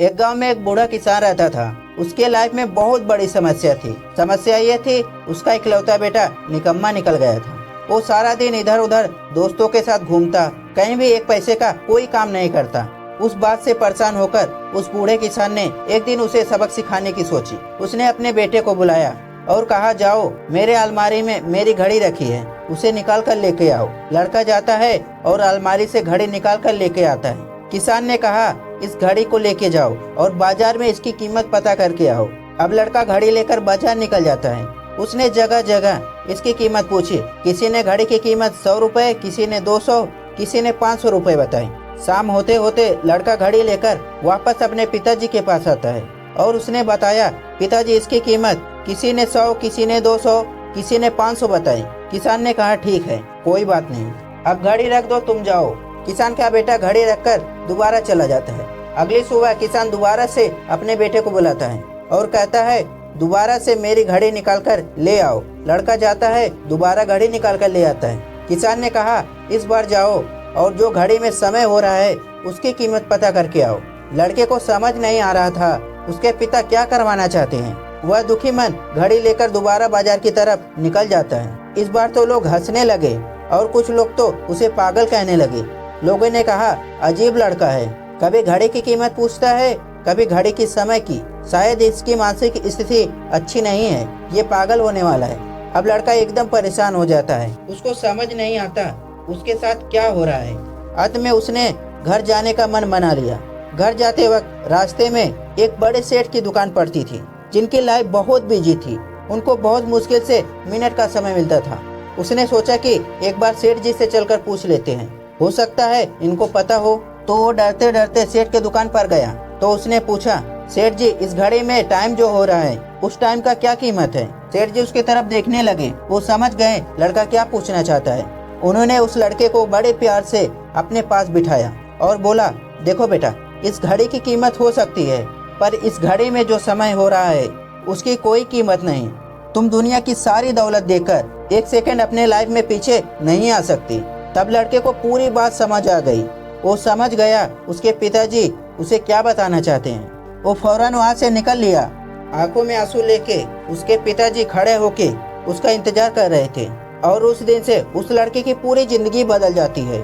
एक गांव में एक बूढ़ा किसान रहता था। उसके लाइफ में बहुत बड़ी समस्या थी। समस्या ये थी, उसका इकलौता बेटा निकम्मा निकल गया था। वो सारा दिन इधर उधर दोस्तों के साथ घूमता, कहीं भी एक पैसे का कोई काम नहीं करता। उस बात से परेशान होकर उस बूढ़े किसान ने एक दिन उसे सबक सिखाने की सोची। उसने अपने बेटे को बुलाया और कहा, जाओ मेरे अलमारी में मेरी घड़ी रखी है, उसे निकाल कर लेके आओ। लड़का जाता है और अलमारी से घड़ी निकाल कर लेके आता है। किसान ने कहा, इस घड़ी को लेके जाओ और बाजार में इसकी कीमत पता करके आओ। अब लड़का घड़ी लेकर बाजार निकल जाता है। उसने जगह जगह इसकी कीमत पूछी। किसी ने घड़ी की कीमत 100 रुपए, किसी ने 200, किसी ने 500 रुपए बताई। शाम होते होते लड़का घड़ी लेकर वापस अपने पिताजी के पास आता है और उसने बताया, पिताजी इसकी कीमत किसी ने 100, किसी ने 200, किसी ने 500 बताई। किसान ने कहा, ठीक है, कोई बात नहीं, अब घड़ी रख दो, तुम जाओ। किसान का बेटा घड़ी रखकर दोबारा चला जाता है। अगली सुबह किसान दोबारा से अपने बेटे को बुलाता है और कहता है, दोबारा से मेरी घड़ी निकाल कर ले आओ। लड़का जाता है, दोबारा घड़ी निकाल कर ले आता है। किसान ने कहा, इस बार जाओ और जो घड़ी में समय हो रहा है उसकी कीमत पता करके आओ। लड़के को समझ नहीं आ रहा था उसके पिता क्या करवाना चाहते हैं। वह दुखी मन घड़ी लेकर दोबारा बाजार की तरफ निकल जाता है। इस बार तो लोग हंसने लगे और कुछ लोग तो उसे पागल कहने लगे। लोगों ने कहा, अजीब लड़का है, कभी घड़ी की कीमत पूछता है, कभी घड़ी की समय की। शायद इसकी मानसिक स्थिति अच्छी नहीं है, ये पागल होने वाला है। अब लड़का एकदम परेशान हो जाता है। उसको समझ नहीं आता उसके साथ क्या हो रहा है। अंत में उसने घर जाने का मन बना लिया। घर जाते वक्त रास्ते में एक बड़े सेठ की दुकान पड़ती थी, जिनकी लाइफ बहुत बिजी थी। उनको बहुत मुश्किल से मिनट का समय मिलता था। उसने सोचा कि एक बार सेठ जी से चलकर पूछ लेते हैं, हो सकता है इनको पता हो। तो वो डरते डरते सेठ के दुकान पर गया। तो उसने पूछा, सेठ जी, इस घड़ी में टाइम जो हो रहा है उस टाइम का क्या कीमत है? सेठ जी उसकी तरफ देखने लगे। वो समझ गए लड़का क्या पूछना चाहता है। उन्होंने उस लड़के को बड़े प्यार से अपने पास बिठाया और बोला, देखो बेटा, इस घड़ी की कीमत हो सकती है, पर इस घड़ी में जो समय हो रहा है उसकी कोई कीमत नहीं। तुम दुनिया की सारी दौलत देकर एक सेकंड अपने लाइफ में पीछे नहीं आ सकती। तब लड़के को पूरी बात समझ आ गई। वो समझ गया उसके पिताजी उसे क्या बताना चाहते हैं। वो फौरन वहाँ से निकल लिया। आंखों में आंसू लेके उसके पिताजी खड़े होके उसका इंतजार कर रहे थे और उस दिन से उस लड़के की पूरी जिंदगी बदल जाती है।